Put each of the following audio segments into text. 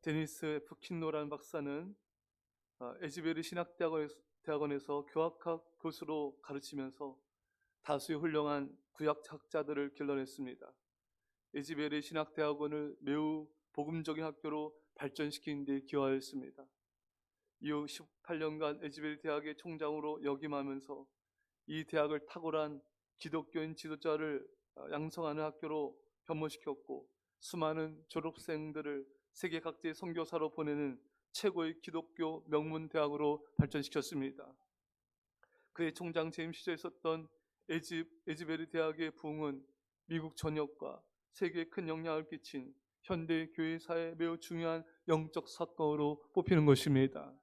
데니스 F. 킨노라는 박사는 에즈베리 신학대학원에서 교학학 교수로 가르치면서 다수의 훌륭한 구약학자들을 길러냈습니다. 에즈베리 신학대학원을 매우 복음적인 학교로 발전시키는 데 기여하였습니다. 이후 18년간 에즈베리 대학의 총장으로 역임하면서 이 대학을 탁월한 기독교인 지도자를 양성하는 학교로 변모시켰고, 수많은 졸업생들을 세계 각지의 선교사로 보내는 최고의 기독교 명문 대학으로 발전시켰습니다. 그의 총장 재임 시절에 있었던 에즈베리 대학의 부흥은 미국 전역과 세계에 큰 영향을 끼친 현대 교회사에 매우 중요한 영적 사건으로 뽑히는 것입니다.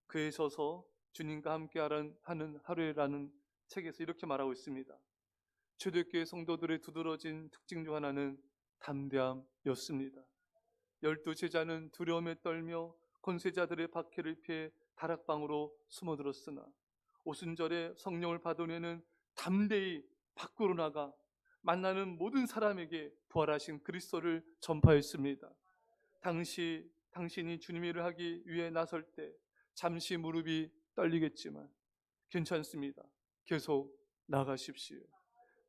그에 서서 주님과 함께 하는 하루에라는 책에서 이렇게 말하고 있습니다. 초대교회 성도들의 두드러진 특징 중 하나는 담대함이었습니다. 12제자는 두려움에 떨며 권세자들의 박해를 피해 다락방으로 숨어들었으나 오순절에 성령을 받으려는 담대히 밖으로 나가 만나는 모든 사람에게 부활하신 그리스도를 전파했습니다. 당신이 주님의 일을 하기 위해 나설 때 잠시 무릎이 떨리겠지만 괜찮습니다. 계속 나가십시오.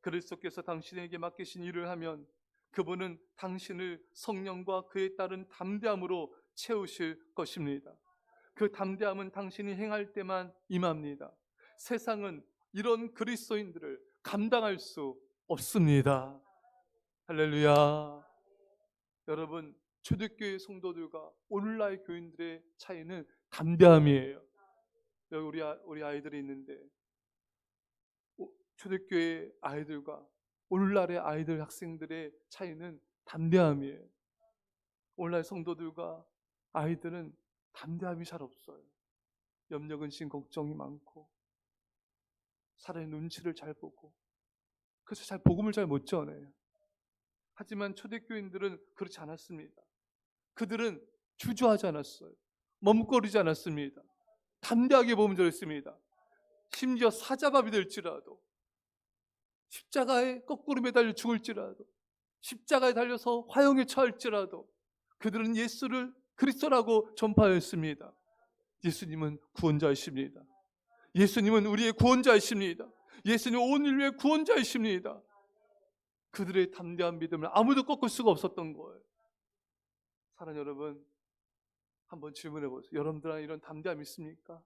그리스도께서 당신에게 맡기신 일을 하면 그분은 당신을 성령과 그에 따른 담대함으로 채우실 것입니다. 그 담대함은 당신이 행할 때만 임합니다. 세상은 이런 그리스도인들을 감당할 수 없습니다. 할렐루야. 여러분, 초대교회 성도들과 오늘날 교인들의 차이는 담대함이에요. 여기 우리 아이들이 있는데 초대교회 아이들과 오늘날의 아이들 학생들의 차이는 담대함이에요. 오늘날 성도들과 아이들은 담대함이 잘 없어요. 염려 근심 걱정이 많고 사람의 눈치를 잘 보고, 그래서 복음을 잘 못 전해요. 하지만 초대교인들은 그렇지 않았습니다. 그들은 주저하지 않았어요. 머뭇거리지 않았습니다. 담대하게 복음을 전했습니다. 심지어 사자밥이 될지라도, 십자가에 거꾸로 매달려 죽을지라도, 십자가에 달려서 화형에 처할지라도 그들은 예수를 그리스도라고 전파했습니다. 예수님은 구원자이십니다. 예수님은 우리의 구원자이십니다. 예수님은 온 인류의 구원자이십니다. 그들의 담대한 믿음을 아무도 꺾을 수가 없었던 거예요. 사랑하는 여러분, 한번 질문해 보세요. 여러분들 안에 이런 담대함이 있습니까?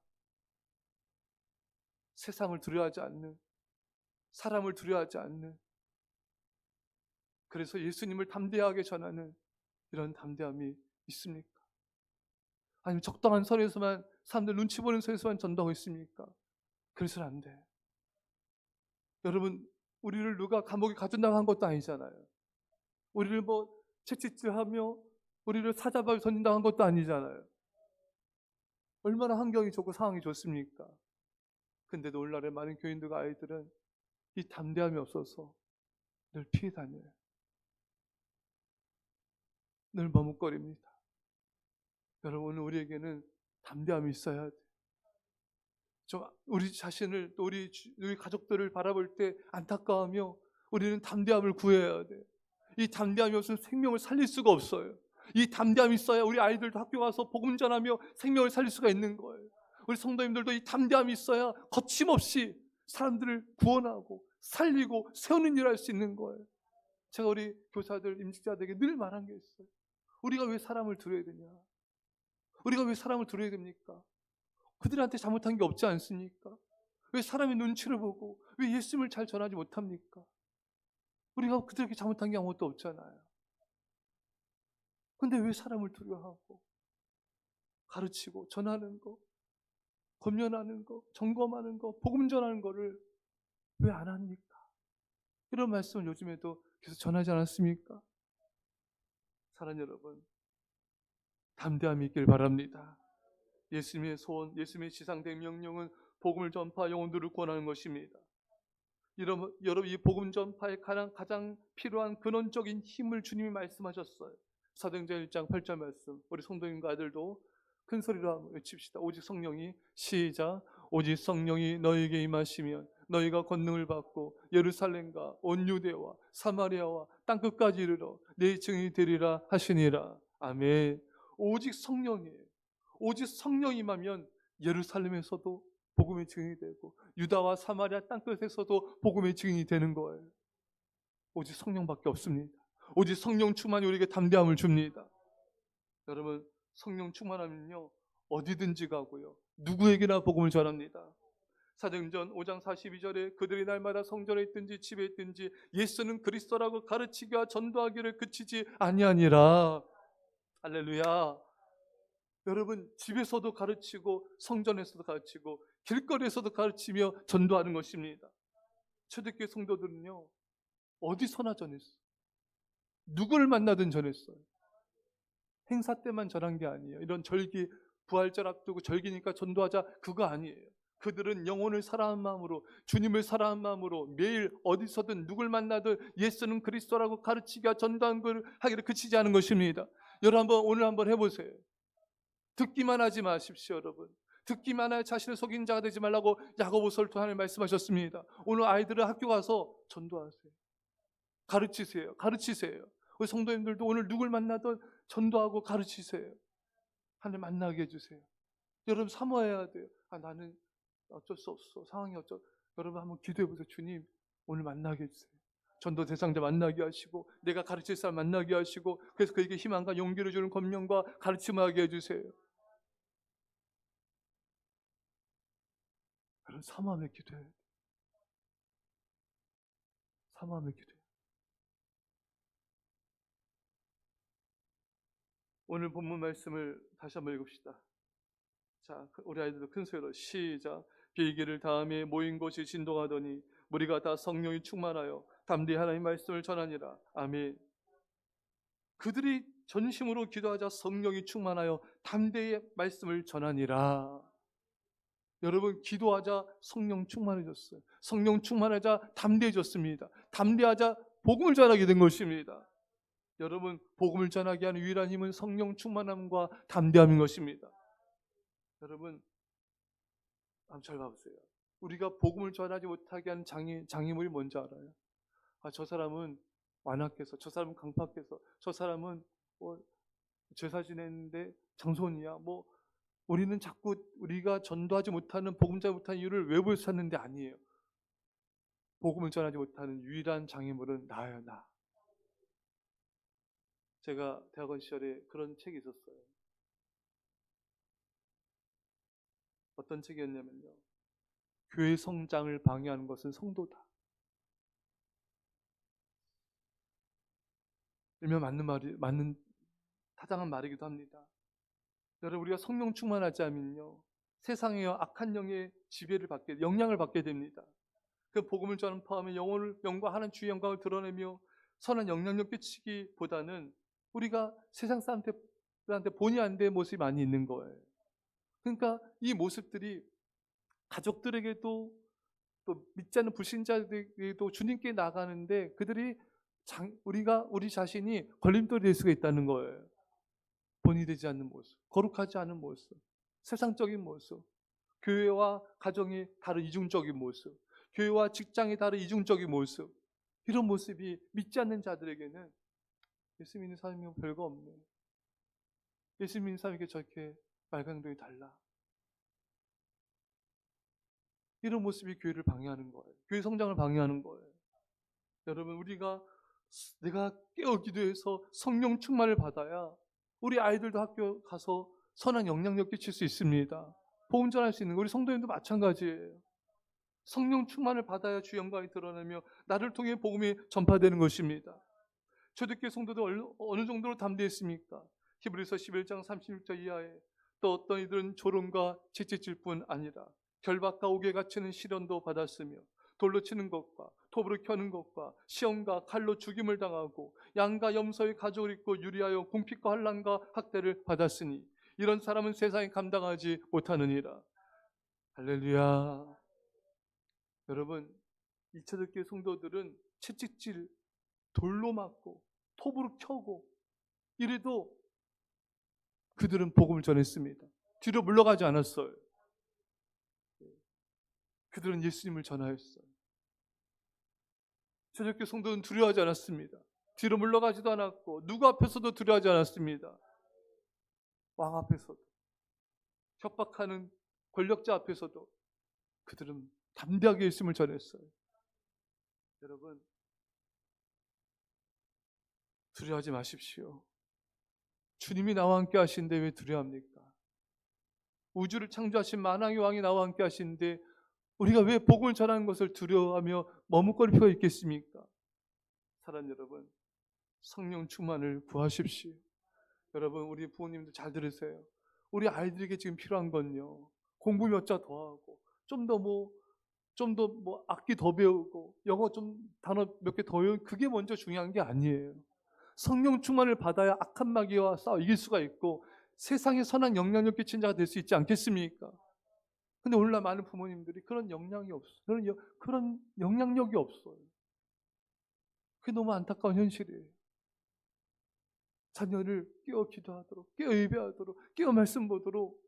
세상을 두려워하지 않는, 사람을 두려워하지 않는, 그래서 예수님을 담대하게 전하는 이런 담대함이 있습니까? 아니면 적당한 선에서만, 사람들 눈치 보는 선에서만 전도하고 있습니까? 그래서는 안 돼. 여러분, 우리를 누가 감옥에 가둔다고 한 것도 아니잖아요. 우리를 채찍질하며 우리를 사자밥에 던진다고 한 것도 아니잖아요. 얼마나 환경이 좋고 상황이 좋습니까? 근데도 오늘날의 많은 교인들과 아이들은 이 담대함이 없어서 늘 피해 다녀요. 늘 머뭇거립니다. 여러분, 우리에게는 담대함이 있어야 돼요. 우리 자신을, 또 우리 가족들을 바라볼 때 안타까워하며 우리는 담대함을 구해야 돼요. 이 담대함이 없으면 생명을 살릴 수가 없어요. 이 담대함이 있어야 우리 아이들도 학교 가서 복음 전하며 생명을 살릴 수가 있는 거예요. 우리 성도님들도 이 담대함이 있어야 거침없이 사람들을 구원하고 살리고 세우는 일을 할 수 있는 거예요. 제가 우리 교사들, 임직자들에게 늘 말한 게 있어요. 우리가 왜 사람을 두려워야 되냐? 우리가 왜 사람을 두려워야 됩니까? 그들한테 잘못한 게 없지 않습니까? 왜 사람의 눈치를 보고 왜 예수님을 잘 전하지 못합니까? 우리가 그들에게 잘못한 게 아무것도 없잖아요. 근데 왜 사람을 두려워하고 가르치고 전하는 거, 권면하는 거, 점검하는 거, 복음 전하는 거를 왜 안 합니까? 이런 말씀을 요즘에도 계속 전하지 않았습니까? 사랑하는 여러분, 담대함이 있길 바랍니다. 예수님의 소원, 예수님의 지상된 명령은 복음을 전파, 영혼들을 구원하는 것입니다. 여러분, 이 복음 전파에 가장 필요한 근원적인 힘을 주님이 말씀하셨어요. 사도행전 1장 8절 말씀, 우리 성도님과 아들도 큰 소리로 외칩시다. 오직 성령이, 시작, 오직 성령이 너에게 임하시면 너희가 권능을 받고 예루살렘과 온 유대와 사마리아와 땅끝까지 이르러 내 증인이 되리라 하시니라. 아멘. 오직 성령이에요. 오직 성령이 임하면 예루살렘에서도 복음의 증인이 되고 유다와 사마리아 땅끝에서도 복음의 증인이 되는 거예요. 오직 성령밖에 없습니다. 오직 성령 충만이 우리에게 담대함을 줍니다. 여러분, 성령 충만하면요 어디든지 가고요 누구에게나 복음을 전합니다. 사도행전 5장 42절에 그들이 날마다 성전에 있든지 집에 있든지 예수는 그리스도라고 가르치기와 전도하기를 그치지 아니하니라. 할렐루야. 여러분, 집에서도 가르치고 성전에서도 가르치고 길거리에서도 가르치며 전도하는 것입니다. 초대교회 성도들은요 어디서나 전했어요. 누구를 만나든 전했어요. 행사 때만 전한 게 아니에요. 이런 절기, 부활절 앞두고 절기니까 전도하자, 그거 아니에요. 그들은 영혼을 사랑하는 마음으로, 주님을 사랑하는 마음으로 매일 어디서든 누굴 만나든 예수는 그리스도라고 가르치기와 전도한 걸 하기를 그치지 않은 것입니다. 여러분 오늘 한번 해보세요. 듣기만 하지 마십시오. 여러분, 듣기만 하여 자신을 속인 자가 되지 말라고 야고보서를 통해 말씀하셨습니다. 오늘 아이들을 학교 가서 전도하세요. 가르치세요. 가르치세요. 우리 성도님들도 오늘 누굴 만나든 전도하고 가르치세요. 하나님 만나게 해주세요. 여러분 사모해야 돼요. 나는 어쩔 수 없어. 상황이 여러분 한번 기도해 보세요. 주님 오늘 만나게 해주세요. 전도 대상자 만나게 하시고 내가 가르칠 사람 만나게 하시고 그래서 그에게 희망과 용기를 주는 권면과 가르침을 하게 해주세요. 여러분 사모하며 기도해야 돼요. 사모하며 기도해요. 오늘 본문 말씀을 다시 한번 읽읍시다. 자, 우리 아이들도 큰 소리로 시작. 비기를 다음에 모인 곳이 진동하더니 무리가 다 성령이 충만하여 담대히 하나님 말씀을 전하니라. 아멘. 그들이 전심으로 기도하자 성령이 충만하여 담대히 말씀을 전하니라. 여러분 기도하자 성령 충만해졌어요. 성령 충만하자 담대해졌습니다. 담대하자 복음을 전하게 된 것입니다. 여러분 복음을 전하게 하는 유일한 힘은 성령 충만함과 담대함인 것입니다. 여러분 한번 잘 봐보세요. 우리가 복음을 전하지 못하게 하는 장애물이 뭔지 알아요? 저 사람은 완악해서, 저 사람은 강팍해서, 저 사람은 제사 지냈는데 장손이야. 우리는 자꾸 우리가 전도하지 못하는, 복음 전하지 못하는 이유를 외부에서 찾는데 아니에요. 복음을 전하지 못하는 유일한 장애물은 나예요. 나. 제가 대학원 시절에 그런 책이 있었어요. 어떤 책이었냐면요, 교회 성장을 방해하는 것은 성도다. 일면 맞는 타당한 말이기도 합니다. 여러분 우리가 성령 충만하지 않으면요 세상의 악한 영의 지배를 영향을 받게 됩니다. 그 복음을 전파하며 영과 하나님 주의 영광을 드러내며 선한 영향력 끼치기보다는 우리가 세상 사람들한테 본의 안 된 모습이 많이 있는 거예요. 그러니까 이 모습들이 가족들에게도 또 믿지 않는 불신자들에게도 주님께 나가는데 그들이 우리 자신이 걸림돌이 될 수가 있다는 거예요. 본이 되지 않는 모습, 거룩하지 않은 모습, 세상적인 모습, 교회와 가정이 다른 이중적인 모습, 교회와 직장이 다른 이중적인 모습, 이런 모습이 믿지 않는 자들에게는 예수 믿는 사람이 별거 없네. 예수 믿는 사람에게 저렇게 말강도이 달라. 이런 모습이 교회를 방해하는 거예요. 교회 성장을 방해하는 거예요. 여러분 내가 깨어 기도해서 성령 충만을 받아야 우리 아이들도 학교 가서 선한 영향력 끼칠 수 있습니다. 복음 전할 수 있는 우리 성도님도 마찬가지예요. 성령 충만을 받아야 주 영광이 드러나며 나를 통해 복음이 전파되는 것입니다. 초대교회 성도들 어느 정도로 담대했습니까? 히브리서 11장 36절 이하에 또 어떤 이들은 조롱과 채찍질 뿐 아니라 결박과 옥에 갇히는 시련도 받았으며 돌로 치는 것과 톱으로 켜는 것과 시험과 칼로 죽임을 당하고 양과 염소의 가죽을 입고 유리하여 궁핍과 환난과 학대를 받았으니 이런 사람은 세상에 감당하지 못하느니라. 할렐루야. 여러분 이 초대교회 성도들은 채찍질, 돌로 맞고 톱으로 켜고 이래도 그들은 복음을 전했습니다. 뒤로 물러가지 않았어요. 그들은 예수님을 전하였어요. 초대교회 성도는 두려워하지 않았습니다. 뒤로 물러가지도 않았고 누구 앞에서도 두려워하지 않았습니다. 왕 앞에서도, 협박하는 권력자 앞에서도 그들은 담대하게 예수님을 전했어요. 여러분, 두려워하지 마십시오. 주님이 나와 함께 하시는데 왜 두려워합니까? 우주를 창조하신 만왕의 왕이 나와 함께 하시는데 우리가 왜 복음을 전하는 것을 두려워하며 머뭇거릴 필요가 있겠습니까? 사랑하는 여러분, 성령 충만을 구하십시오. 여러분, 우리 부모님도 잘 들으세요. 우리 아이들에게 지금 필요한 건요, 공부 몇 자 더 하고 좀 더 악기 더 배우고 영어 좀 단어 몇 개 더 외우고, 그게 먼저 중요한 게 아니에요. 성령 충만을 받아야 악한 마귀와 싸워 이길 수가 있고 세상에 선한 영향력 끼친 자가 될 수 있지 않겠습니까? 근데 오늘날 많은 부모님들이 그런 영향이 없어요. 그런 영향력이 없어요. 그게 너무 안타까운 현실이에요. 자녀를 깨어 기도하도록, 깨어 예배하도록, 깨어 말씀 보도록,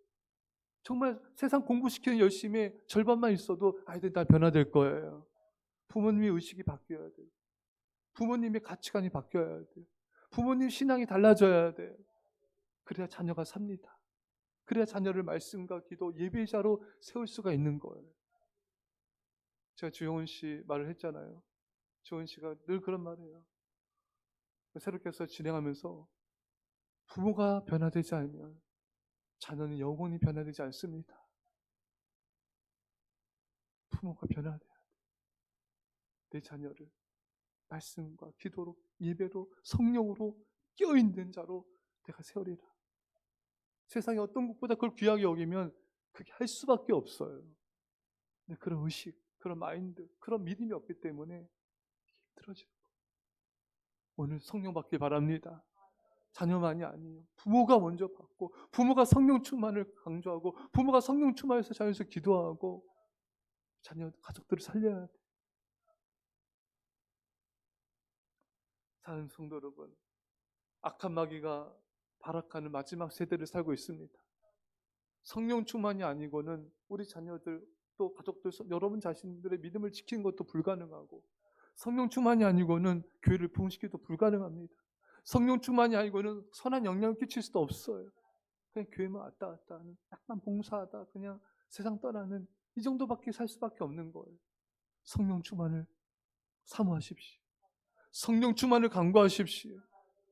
정말 세상 공부시키는 열심히 절반만 있어도 아이들 다 변화될 거예요. 부모님의 의식이 바뀌어야 돼요. 부모님의 가치관이 바뀌어야 돼요. 부모님 신앙이 달라져야 돼요. 그래야 자녀가 삽니다. 그래야 자녀를 말씀과 기도, 예배자로 세울 수가 있는 거예요. 제가 주영훈 씨 말을 했잖아요. 주영훈 씨가 늘 그런 말이에요. 새롭게 해서 진행하면서 부모가 변화되지 않으면 자녀는 영원히 변화되지 않습니다. 부모가 변화돼야 돼. 내 자녀를 말씀과 기도로, 예배로, 성령으로 깨어있는 자로 내가 세우리라. 세상에 어떤 것보다 그걸 귀하게 여기면 그게 할 수밖에 없어요. 근데 그런 의식, 그런 마인드, 그런 믿음이 없기 때문에 힘들어지는 거예요. 오늘 성령 받길 바랍니다. 자녀만이 아니에요. 부모가 먼저 받고, 부모가 성령 충만을 강조하고, 부모가 성령 충만해서 자녀에서 기도하고, 자녀, 가족들을 살려야 돼. 사는 성도 여러분, 악한 마귀가 발악하는 마지막 세대를 살고 있습니다. 성령 충만이 아니고는 우리 자녀들, 또 가족들, 여러분 자신들의 믿음을 지키는 것도 불가능하고, 성령 충만이 아니고는 교회를 부흥시키기도 불가능합니다. 성령 충만이 아니고는 선한 영향을 끼칠 수도 없어요. 그냥 교회만 왔다 갔다 하는, 약간 봉사하다 그냥 세상 떠나는, 이 정도밖에 살 수밖에 없는 거예요. 성령 충만을 사모하십시오. 성령 충만을 간구하십시오.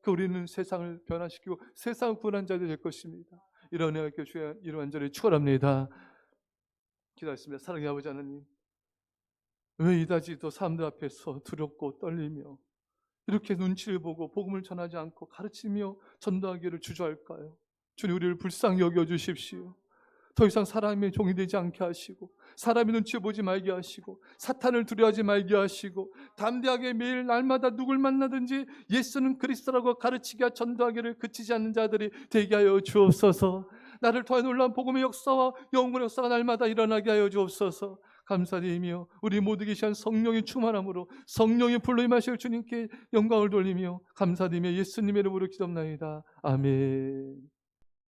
우리는 세상을 변화시키고 세상을 구원한 자들이 될 것입니다. 이런 은혜가 주여 이러한 자를 축원합니다. 기도하겠습니다. 사랑의 아버지 하나님, 왜 이다지도 사람들 앞에서 두렵고 떨리며 이렇게 눈치를 보고 복음을 전하지 않고 가르치며 전도하기를 주저할까요? 주님, 우리를 불쌍히 여겨주십시오. 더 이상 사람의 종이 되지 않게 하시고, 사람의 눈치 보지 말게 하시고, 사탄을 두려워하지 말게 하시고, 담대하게 매일 날마다 누굴 만나든지 예수는 그리스도라고 가르치기와 전도하기를 그치지 않는 자들이 되게 하여 주옵소서. 나를 통한 놀라운 복음의 역사와 영문의 역사가 날마다 일어나게 하여 주옵소서. 감사드리며 우리 모두 계신 성령의 충만함으로 성령의 불로 임하실 주님께 영광을 돌리며 감사드리며 예수님의 이름으로 기도합나이다. 아멘.